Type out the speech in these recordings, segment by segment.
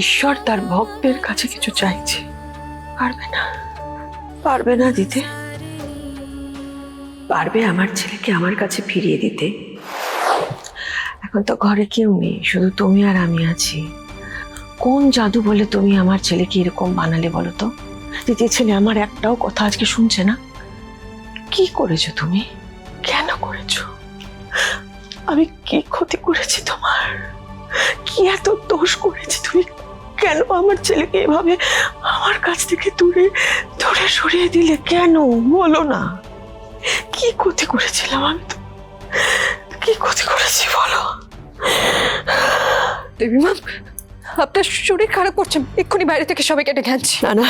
ঈশ্বর তার ভক্তের কাছে কিছু চাইছে, পারবে না দিতে। পারবে আমার ছেলেকে আমার কাছে ফিরিয়ে দিতে। এখন তো ঘরে কেউ নেই, শুধু তুমি আর আমি আছি। কোন জাদু বলে তুমি আমার ছেলেকে এরকম বানালে বলো তো? যে ছেলে আমার একটাও কথা আজকে শুনছে না। কি করেছো তুমি? কেন করেছো? আমি কি ক্ষতি করেছি তোমার? কি এত দোষ করেছি? তুমি কেন আমার ছেলেকে এভাবে আমার কাছ থেকে দূরে দূরে সরিয়ে দিলে? কেন বলো না? কি ক্ষতি করেছিলাম আমি? তো কি ক্ষতি করেছি বলো? দেবী মা, আপনার শরীর খারাপ করছে, এক্ষুনি বাইরে থেকে সবাইকে ডেকে আনছি। না না,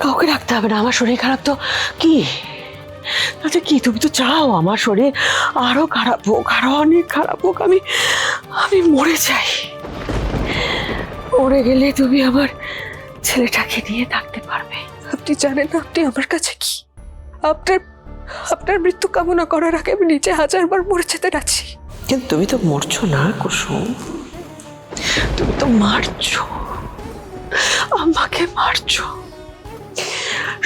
কাউকে রাখতে হবে না। আমার শরীর খারাপ তো কি? আচ্ছা কি তুমি তো চাও আমার শরীর আরো খারাপ হোক, আরো অনেক খারাপ হোক, আমি আমি মরে যাই। মরে গেলে তুমি আমার ছেলেটাকে নিয়ে থাকতে পারবে। আপনি জানেন না আপনি আমার কাছে কি? আপনার আপনার মৃত্যু কামনা করার আগে আমি নিজে 1000বার মরে যেতে রাজি। কিন্তু তুমি তো মরছো না কুসুম, তুমি তো মারছো, আমাকে মারছো।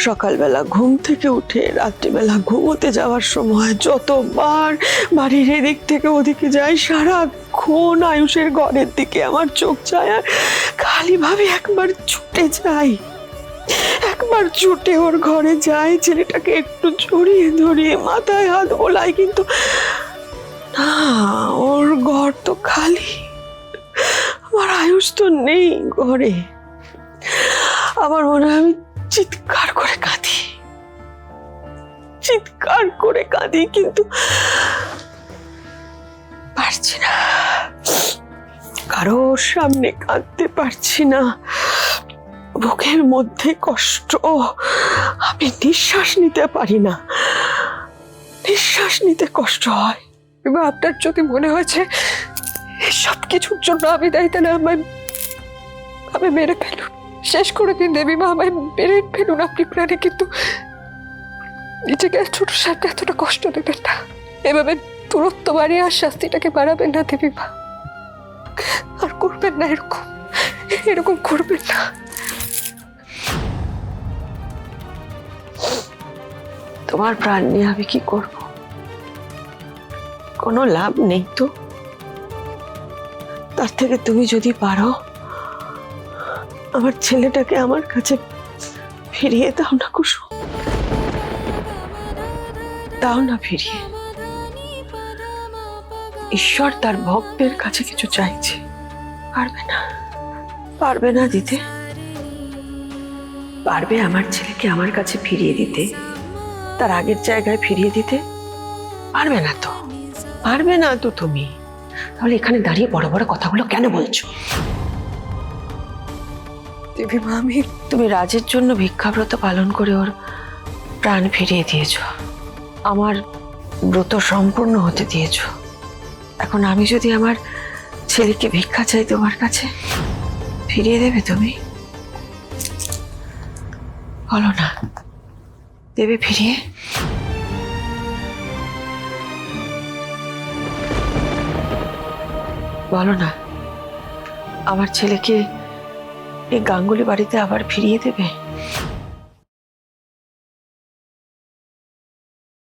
সকালবেলা ঘুম থেকে উঠে রাত্রিবেলা ঘুমোতে যাওয়ার সময় যতবার বাড়ির এদিক থেকে ওদিকে যাই, সারাক্ষণ আয়ুষের ঘরের দিকে আমার চোখ যায় আর খালি ভাবে একবার ছুটে যাই, একবার ছুটে ওর ঘরে যাই, ছেলেটাকে একটু জড়িয়ে ধরিয়ে মাথায় হাত বোলাই, কিন্তু না, ওর ঘর তো খালি। আমার আয়ুষ তো নেই ঘরে। আমার মনে হয় আমি চিৎকার করে কাঁদি, চিৎকার করে কাঁদি, কিন্তু পারছি না, কারোর সামনে কাঁদতে পারছি না। বুকের মধ্যে কষ্ট, আমি নিঃশ্বাস নিতে পারি না, নিঃশ্বাস নিতে কষ্ট হয়। এবার আপনার যদি মনে হয়েছে সব কিছুর জন্য আমি দায়ী, তাহলে আমি মেরে ফেলুন, শেষ করে দিন দেবী মা, আমায় মেরে ফেলুন আপনি প্রাণে, কিন্তু নিজেকে ছোট সাথে এতটা কষ্ট দেবেন না। এভাবে দূরত্ব বাড়িয়ে আর শাস্তিটাকে বাড়াবেন না দেবী মা। আর করবেন না এরকম, এরকম করবেন না। তোমার প্রাণ নিয়ে আমি কি করব? কোনো লাভ নেই তো। তার থেকে তুমি যদি পারো আমার ছেলেটাকে আমার কাছে ফিরিয়ে দাও না কুসুম, দাও না ফিরিয়ে। ঈশ্বর তার ভক্তের কাছে কিছু চাইছে, পারবে না দিতে। পারবে আমার ছেলেকে আমার কাছে ফিরিয়ে দিতে, তার আগের জায়গায় ফিরিয়ে দিতে? পারবে না তো, পারবে না তো তুমি। তাহলে এখানে দাঁড়িয়ে বড় বড় কথাগুলো কেন বলছো? দেবী মা, তুমি রাজের জন্য ভিক্ষাব্রত পালন করে ওর প্রাণ ফিরিয়ে দিয়েছো, আমার ব্রত সম্পূর্ণ হতে দিয়েছো। এখন আমি যদি আমার ছেলেকে ভিক্ষা চাই তোমার কাছে, ফিরিয়ে দেবে তুমি? বলো না, দেবে ফিরিয়ে? বলো না, আমার ছেলেকে এই গাঙ্গুলি বাড়িতে আবার ফিরিয়ে দেবে?